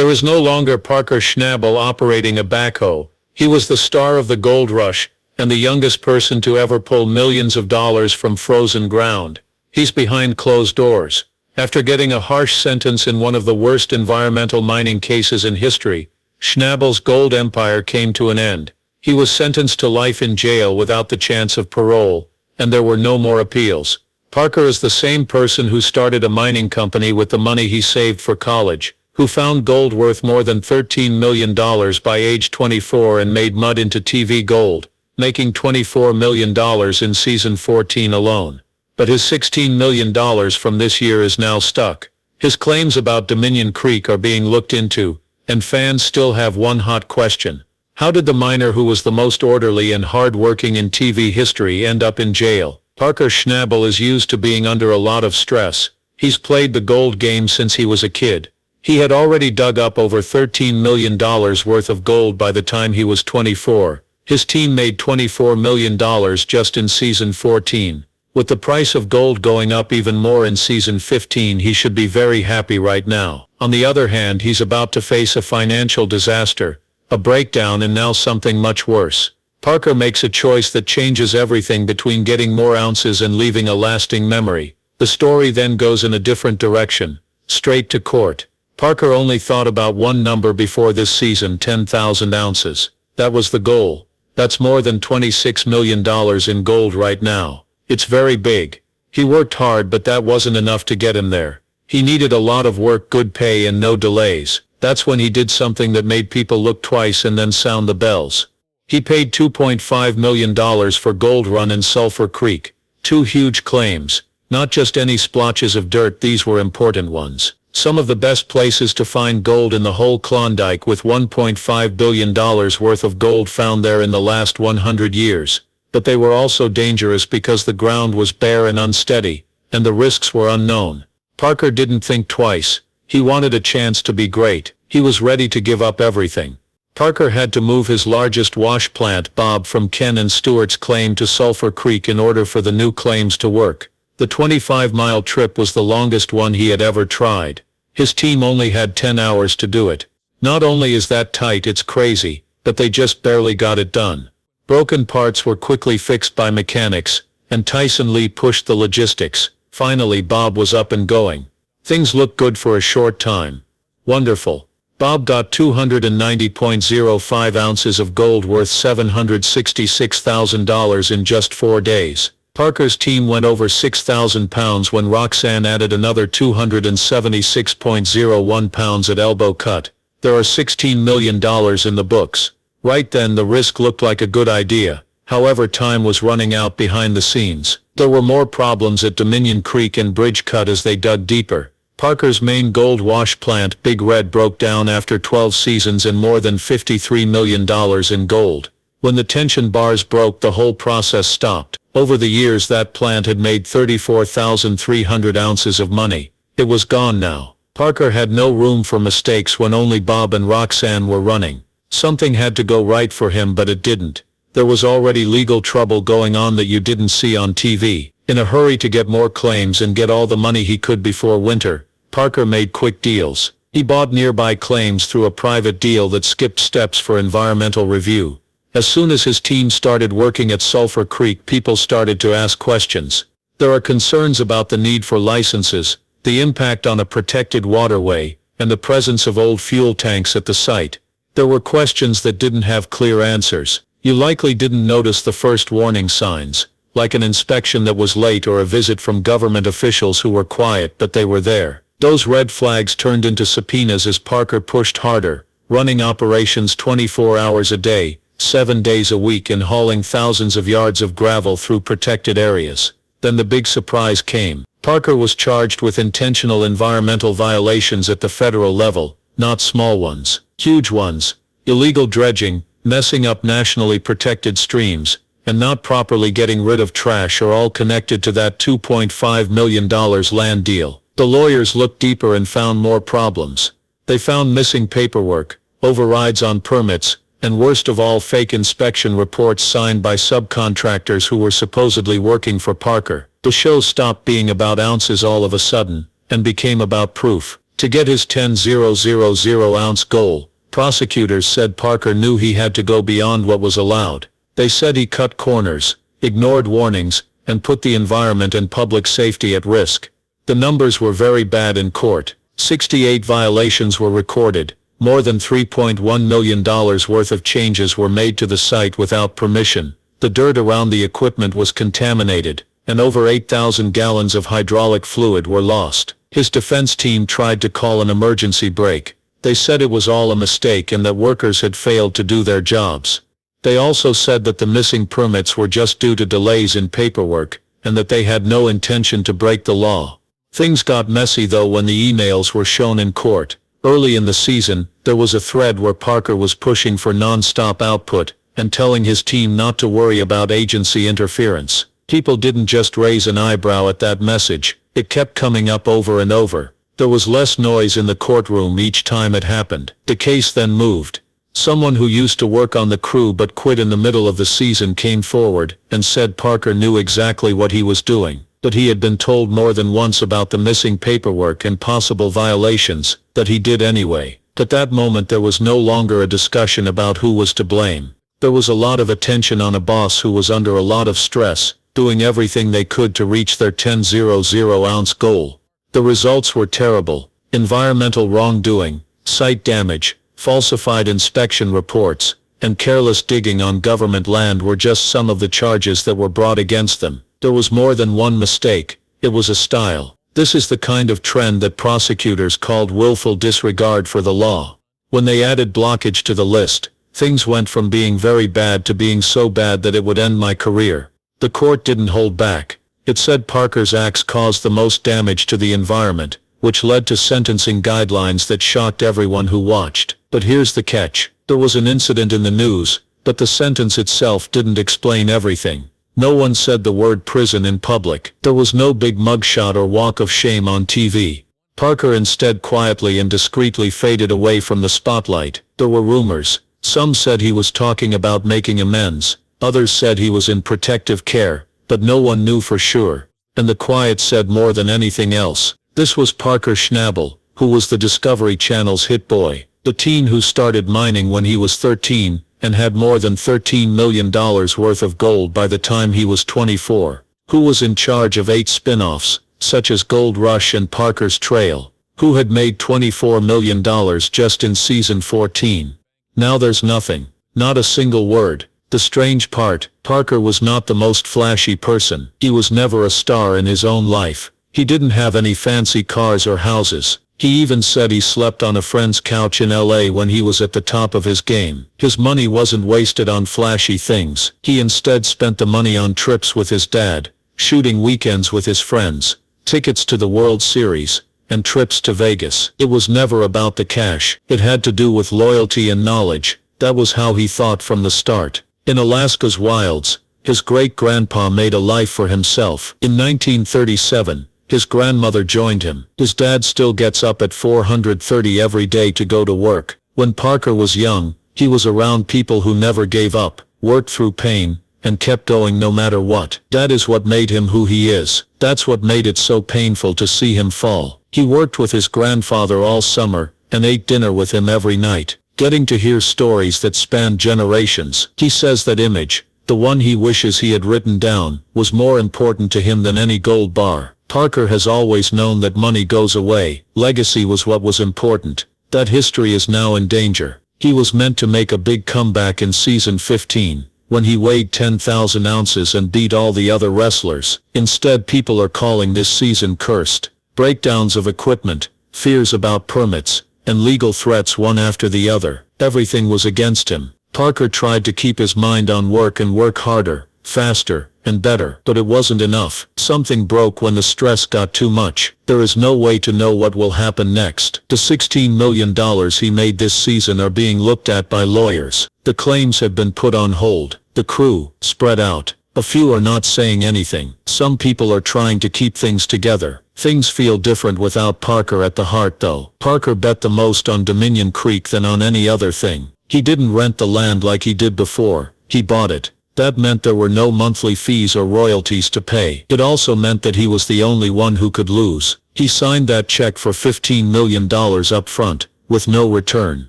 There is no longer Parker Schnabel operating a backhoe. He was the star of the gold rush, and the youngest person to ever pull millions of dollars from frozen ground. He's behind closed doors. After getting a harsh sentence in one of the worst environmental mining cases in history, Schnabel's gold empire came to an end. He was sentenced to life in jail without the chance of parole, and there were no more appeals. Parker is the same person who started a mining company with the money he saved for college, who found gold worth more than $13 million by age 24 and made mud into TV gold, making $24 million in season 14 alone. But his $16 million from this year is now stuck. His claims about Dominion Creek are being looked into, and fans still have one hot question. How did the miner who was the most orderly and hard-working in TV history end up in jail? Parker Schnabel is used to being under a lot of stress. He's played the gold game since he was a kid. He had already dug up over $13 million worth of gold by the time he was 24. His team made $24 million just in season 14. With the price of gold going up even more in season 15, he should be very happy right now. On the other hand, he's about to face a financial disaster, a breakdown, and now something much worse. Parker makes a choice that changes everything between getting more ounces and leaving a lasting memory. The story then goes in a different direction, straight to court. Parker only thought about one number before this season: 10,000 ounces. That was the goal. That's more than $26 million in gold right now. It's very big. He worked hard, but that wasn't enough to get him there. He needed a lot of work, good pay, and no delays. That's when he did something that made people look twice and then sound the bells. He paid $2.5 million for Gold Run and Sulphur Creek. Two huge claims. Not just any splotches of dirt, these were important ones. Some of the best places to find gold in the whole Klondike, with $1.5 billion worth of gold found there in the last 100 years. But they were also dangerous because the ground was bare and unsteady, and the risks were unknown. Parker didn't think twice. He wanted a chance to be great. He was ready to give up everything. Parker had to move his largest wash plant, Bob, from Ken and Stewart's claim to Sulphur Creek in order for the new claims to work. The 25-mile trip was the longest one he had ever tried. His team only had 10 hours to do it. Not only is that tight, it's crazy, but they just barely got it done. Broken parts were quickly fixed by mechanics, and Tyson Lee pushed the logistics. Finally, Bob was up and going. Things looked good for a short time. Wonderful. Bob got 290.05 ounces of gold worth $766,000 in just 4 days. Parker's team went over 6,000 pounds when Roxanne added another 276.01 pounds at elbow cut. There are $16 million in the books. Right then, the risk looked like a good idea. However, time was running out behind the scenes. There were more problems at Dominion Creek and Bridge Cut as they dug deeper. Parker's main gold wash plant, Big Red, broke down after 12 seasons and more than $53 million in gold. When the tension bars broke, the whole process stopped. Over the years, that plant had made 34,300 ounces of money. It was gone now. Parker had no room for mistakes when only Bob and Roxanne were running. Something had to go right for him, but it didn't. There was already legal trouble going on that you didn't see on TV. In a hurry to get more claims and get all the money he could before winter, Parker made quick deals. He bought nearby claims through a private deal that skipped steps for environmental review. As soon as his team started working at Sulphur Creek, people started to ask questions. There are concerns about the need for licenses, the impact on a protected waterway, and the presence of old fuel tanks at the site. There were questions that didn't have clear answers. You likely didn't notice the first warning signs, like an inspection that was late or a visit from government officials who were quiet, but they were there. Those red flags turned into subpoenas as Parker pushed harder, running operations 24 hours a day, 7 days a week, and hauling thousands of yards of gravel through protected areas. Then the big surprise came. Parker was charged with intentional environmental violations at the federal level, not small ones. Huge ones. Illegal dredging, messing up nationally protected streams, and not properly getting rid of trash are all connected to that $2.5 million land deal. The lawyers looked deeper and found more problems. They found missing paperwork, overrides on permits, and worst of all, fake inspection reports signed by subcontractors who were supposedly working for Parker. The show stopped being about ounces all of a sudden, and became about proof. To get his 10,000-ounce goal, prosecutors said Parker knew he had to go beyond what was allowed. They said he cut corners, ignored warnings, and put the environment and public safety at risk. The numbers were very bad in court. 68 violations were recorded. More than $3.1 million worth of changes were made to the site without permission. The dirt around the equipment was contaminated, and over 8,000 gallons of hydraulic fluid were lost. His defense team tried to call an emergency brake. They said it was all a mistake and that workers had failed to do their jobs. They also said that the missing permits were just due to delays in paperwork, and that they had no intention to break the law. Things got messy though when the emails were shown in court. Early in the season, there was a thread where Parker was pushing for non-stop output, and telling his team not to worry about agency interference. People didn't just raise an eyebrow at that message, it kept coming up over and over. There was less noise in the courtroom each time it happened. The case then moved. Someone who used to work on the crew but quit in the middle of the season came forward and said Parker knew exactly what he was doing, but he had been told more than once about the missing paperwork and possible violations, that he did anyway. At that moment there was no longer a discussion about who was to blame. There was a lot of attention on a boss who was under a lot of stress, doing everything they could to reach their 10,000-ounce goal. The results were terrible. Environmental wrongdoing, site damage, falsified inspection reports, and careless digging on government land were just some of the charges that were brought against them. There was more than one mistake, it was a style. This is the kind of trend that prosecutors called willful disregard for the law. When they added blockage to the list, things went from being very bad to being so bad that it would end my career. The court didn't hold back. It said Parker's acts caused the most damage to the environment, which led to sentencing guidelines that shocked everyone who watched. But here's the catch. There was an incident in the news, but the sentence itself didn't explain everything. No one said the word prison in public. There was no big mugshot or walk of shame on TV. Parker instead quietly and discreetly faded away from the spotlight. There were rumors. Some said he was talking about making amends. Others said he was in protective care, but no one knew for sure. And the quiet said more than anything else. This was Parker Schnabel, who was the Discovery Channel's hit boy. The teen who started mining when he was 13, and had more than $13 million worth of gold by the time he was 24. Who was in charge of 8 spin-offs, such as Gold Rush and Parker's Trail. Who had made $24 million just in season 14. Now there's nothing. Not a single word. The strange part, Parker was not the most flashy person. He was never a star in his own life. He didn't have any fancy cars or houses. He even said he slept on a friend's couch in LA when he was at the top of his game. His money wasn't wasted on flashy things. He instead spent the money on trips with his dad, shooting weekends with his friends, tickets to the World Series, and trips to Vegas. It was never about the cash. It had to do with loyalty and knowledge. That was how he thought from the start. In Alaska's wilds, his great-grandpa made a life for himself. In 1937, his grandmother joined him. His dad still gets up at 4:30 every day to go to work. When Parker was young, he was around people who never gave up, worked through pain, and kept going no matter what. That is what made him who he is. That's what made it so painful to see him fall. He worked with his grandfather all summer, and ate dinner with him every night, getting to hear stories that spanned generations. He says that image, the one he wishes he had written down, was more important to him than any gold bar. Parker has always known that money goes away. Legacy was what was important. That history is now in danger. He was meant to make a big comeback in season 15, when he weighed 10,000 ounces and beat all the other wrestlers. Instead, people are calling this season cursed. Breakdowns of equipment, fears about permits, and legal threats one after the other. Everything was against him. Parker tried to keep his mind on work and work harder, faster, and better, but it wasn't enough. Something broke when the stress got too much. There is no way to know what will happen next. The $16 million he made this season are being looked at by lawyers. The claims have been put on hold. The crew, spread out. A few are not saying anything. Some people are trying to keep things together. Things feel different without Parker at the heart though. Parker bet the most on Dominion Creek than on any other thing. He didn't rent the land like he did before. He bought it. That meant there were no monthly fees or royalties to pay. It also meant that he was the only one who could lose. He signed that check for $15 million up front, with no return.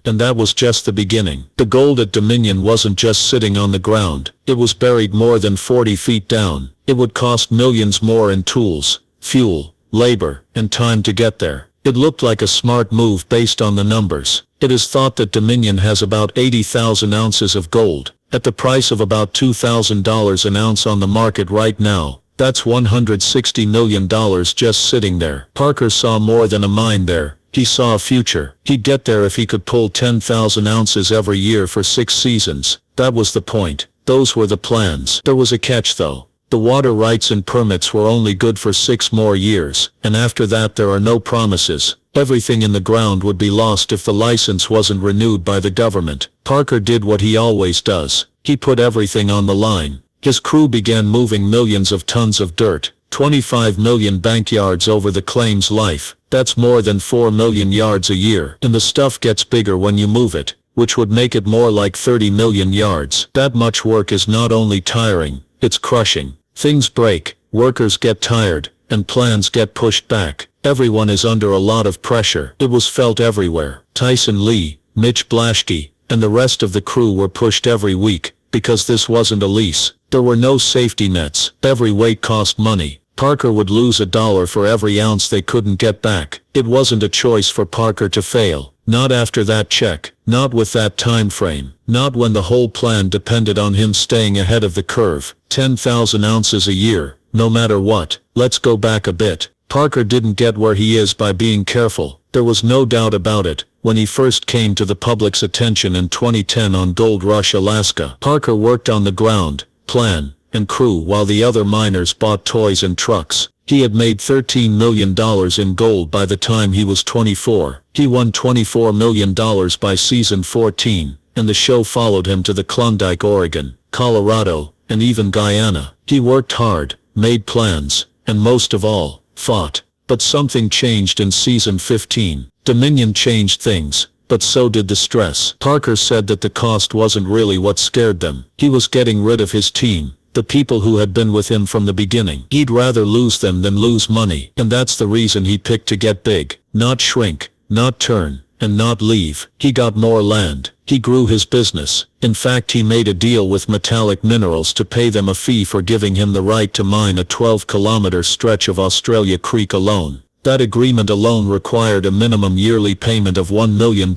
And that was just the beginning. The gold at Dominion wasn't just sitting on the ground. It was buried more than 40 feet down. It would cost millions more in tools, fuel, labor, and time to get there. It looked like a smart move based on the numbers. It is thought that Dominion has about 80,000 ounces of gold, at the price of about $2,000 an ounce on the market right now. That's $160 million just sitting there. Parker saw more than a mine there. He saw a future. He'd get there if he could pull 10,000 ounces every year for 6 seasons. That was the point. Those were the plans. There was a catch though. The water rights and permits were only good for 6 more years, and after that there are no promises. Everything in the ground would be lost if the license wasn't renewed by the government. Parker did what he always does. He put everything on the line. His crew began moving millions of tons of dirt, 25 million bank yards over the claim's life. That's more than 4 million yards a year. And the stuff gets bigger when you move it, which would make it more like 30 million yards. That much work is not only tiring, it's crushing. Things break, workers get tired, and plans get pushed back. Everyone is under a lot of pressure. It was felt everywhere. Tyson Lee, Mitch Blaschke, and the rest of the crew were pushed every week, because this wasn't a lease. There were no safety nets. Every weight cost money. Parker would lose $1 for every ounce they couldn't get back. It wasn't a choice for Parker to fail. Not after that check. Not with that time frame. Not when the whole plan depended on him staying ahead of the curve. 10,000 ounces a year, no matter what. Let's go back a bit. Parker didn't get where he is by being careful. There was no doubt about it. When he first came to the public's attention in 2010 on Gold Rush, Alaska, Parker worked on the ground, plan, and crew while the other miners bought toys and trucks. He had made $13 million in gold by the time he was 24. He won $24 million by season 14, and the show followed him to the Klondike, Oregon, Colorado, and even Guyana. He worked hard, made plans, and most of all, fought. But something changed in season 15. Dominion changed things, but so did the stress. Parker said that the cost wasn't really what scared them. He was getting rid of his team, the people who had been with him from the beginning. He'd rather lose them than lose money. And that's the reason he picked to get big. Not shrink, not turn, and not leave. He got more land. He grew his business. In fact, he made a deal with Metallic Minerals to pay them a fee for giving him the right to mine a 12-kilometer stretch of Australia Creek alone. That agreement alone required a minimum yearly payment of $1 million,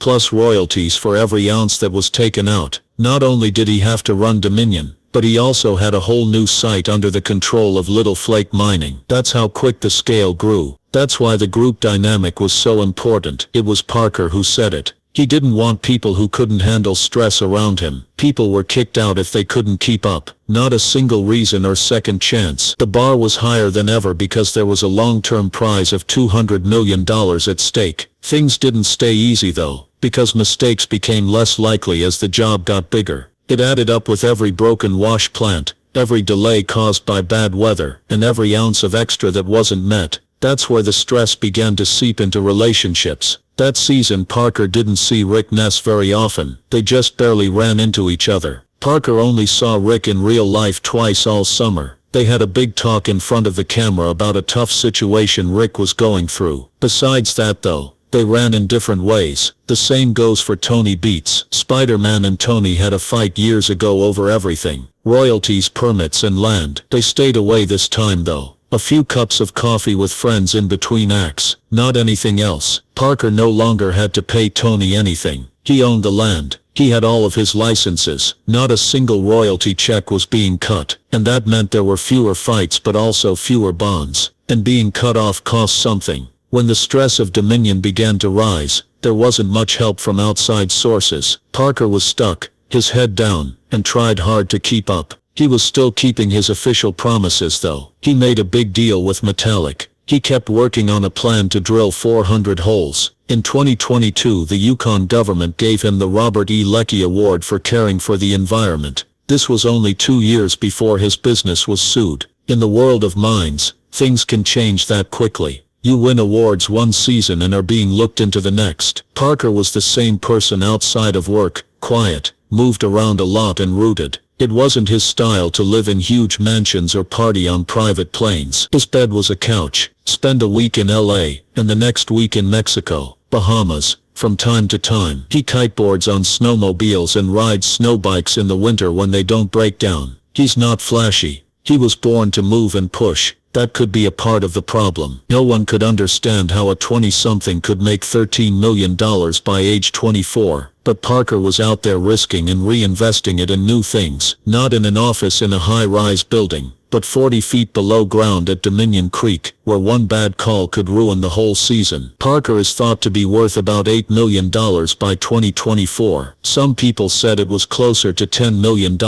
plus royalties for every ounce that was taken out. Not only did he have to run Dominion, but he also had a whole new site under the control of Little Flake Mining. That's how quick the scale grew. That's why the group dynamic was so important. It was Parker who said it. He didn't want people who couldn't handle stress around him. People were kicked out if they couldn't keep up. Not a single reason or second chance. The bar was higher than ever because there was a long-term prize of $200 million at stake. Things didn't stay easy though, because mistakes became less likely as the job got bigger. It added up with every broken wash plant, every delay caused by bad weather, and every ounce of extra that wasn't met. That's where the stress began to seep into relationships. That season Parker didn't see Rick Ness very often. They just barely ran into each other. Parker only saw Rick in real life twice all summer. They had a big talk in front of the camera about a tough situation Rick was going through. Besides that though, they ran in different ways. The same goes for Tony Beats. Spider-Man and Tony had a fight years ago over everything. Royalties, permits, and land. They stayed away this time though. A few cups of coffee with friends in between acts. Not anything else. Parker no longer had to pay Tony anything. He owned the land. He had all of his licenses. Not a single royalty check was being cut. And that meant there were fewer fights but also fewer bonds. And being cut off cost something. When the stress of Dominion began to rise, there wasn't much help from outside sources. Parker was stuck, his head down, and tried hard to keep up. He was still keeping his official promises though. He made a big deal with Metallic. He kept working on a plan to drill 400 holes. In 2022 the Yukon government gave him the Robert E. Leckie Award for caring for the environment. This was only 2 years before his business was sued. In the world of mines, things can change that quickly. You win awards one season and are being looked into the next. Parker was the same person outside of work, quiet, moved around a lot and rooted. It wasn't his style to live in huge mansions or party on private planes. His bed was a couch. Spend a week in LA, and the next week in Mexico, Bahamas. From time to time, he kiteboards on snowmobiles and rides snowbikes in the winter when they don't break down. He's not flashy. He was born to move and push. That could be a part of the problem. No one could understand how a 20-something could make $13 million by age 24. But Parker was out there risking and reinvesting it in new things. Not in an office in a high-rise building, but 40 feet below ground at Dominion Creek, where one bad call could ruin the whole season. Parker is thought to be worth about $8 million by 2024. Some people said it was closer to $10 million.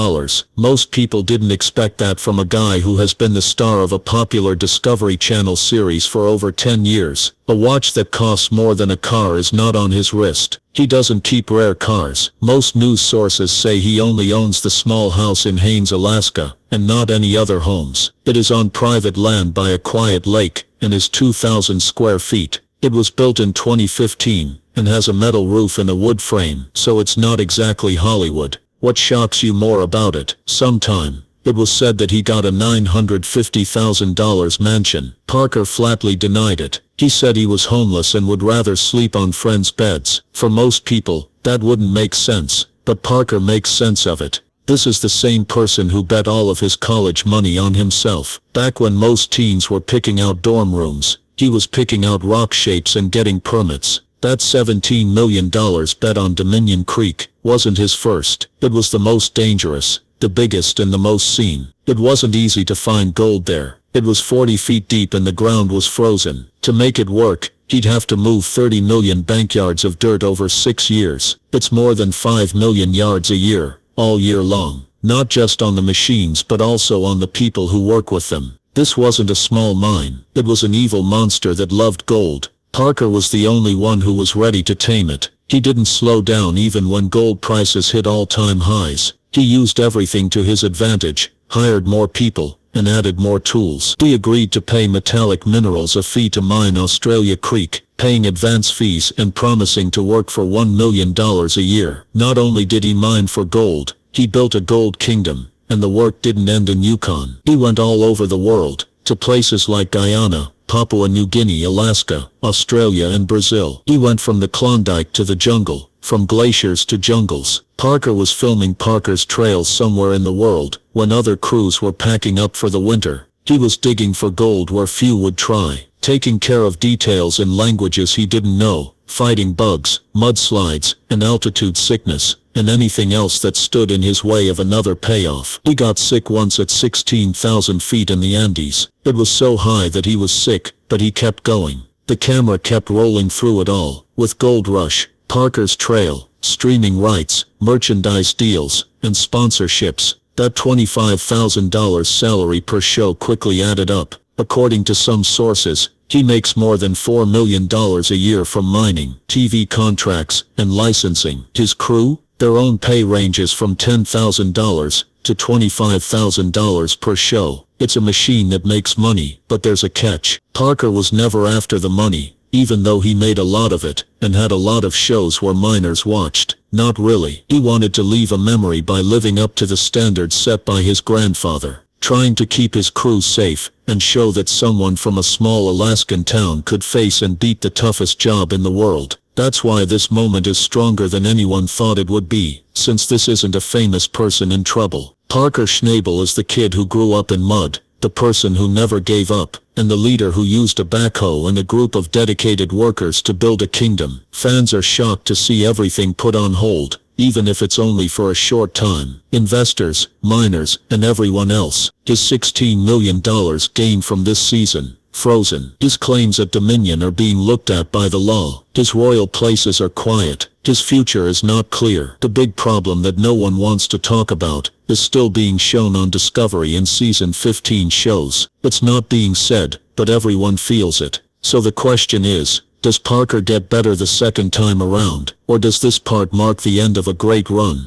Most people didn't expect that from a guy who has been the star of a popular Discovery Channel series for over 10 years. A watch that costs more than a car is not on his wrist. He doesn't keep rare cars. Most news sources say he only owns the small house in Haines, Alaska, and not any other homes. It is on private land by a quiet lake, and is 2,000 square feet. It was built in 2015, and has a metal roof and a wood frame, so it's not exactly Hollywood. What shocks you more about it? Sometime it was said that he got a $950,000 mansion. Parker flatly denied it. He said he was homeless and would rather sleep on friends' beds. For most people, that wouldn't make sense, but Parker makes sense of it. This is the same person who bet all of his college money on himself. Back when most teens were picking out dorm rooms, he was picking out rock shapes and getting permits. That $17 million bet on Dominion Creek wasn't his first. It was the most dangerous, the biggest and the most seen. It wasn't easy to find gold there. It was 40 feet deep and the ground was frozen. To make it work, he'd have to move 30 million bank yards of dirt over 6 years. It's more than 5 million yards a year, all year long. Not just on the machines but also on the people who work with them. This wasn't a small mine. It was an evil monster that loved gold. Parker was the only one who was ready to tame it. He didn't slow down even when gold prices hit all-time highs. He used everything to his advantage, hired more people, and added more tools. He agreed to pay Metallic Minerals a fee to mine Australia Creek, paying advance fees and promising to work for $1 million a year. Not only did he mine for gold, he built a gold kingdom, and the work didn't end in Yukon. He went all over the world, to places like Guyana, Papua New Guinea, Alaska, Australia and Brazil. He went from the Klondike to the jungle, from glaciers to jungles. Parker was filming Parker's Trails somewhere in the world, when other crews were packing up for the winter. He was digging for gold where few would try, taking care of details in languages he didn't know, fighting bugs, mudslides, and altitude sickness, and anything else that stood in his way of another payoff. He got sick once at 16,000 feet in the Andes. It was so high that he was sick, but he kept going. The camera kept rolling through it all, with Gold Rush, Parker's Trail, streaming rights, merchandise deals, and sponsorships. That $25,000 salary per show quickly added up. According to some sources, he makes more than $4 million a year from mining, TV contracts, and licensing. His crew? Their own pay ranges from $10,000 to $25,000 per show. It's a machine that makes money, but there's a catch. Parker was never after the money, even though he made a lot of it, and had a lot of shows where miners watched. Not really. He wanted to leave a memory by living up to the standards set by his grandfather, trying to keep his crew safe, and show that someone from a small Alaskan town could face and beat the toughest job in the world. That's why this moment is stronger than anyone thought it would be, since this isn't a famous person in trouble. Parker Schnabel is the kid who grew up in mud, the person who never gave up, and the leader who used a backhoe and a group of dedicated workers to build a kingdom. Fans are shocked to see everything put on hold, even if it's only for a short time. Investors, miners, and everyone else. His $16 million gained from this season, frozen. His claims at Dominion are being looked at by the law. His royal places are quiet. His future is not clear. The big problem that no one wants to talk about is still being shown on Discovery in season 15 shows. It's not being said, but everyone feels it. So the question is, does Parker get better the second time around, or does this part mark the end of a great run?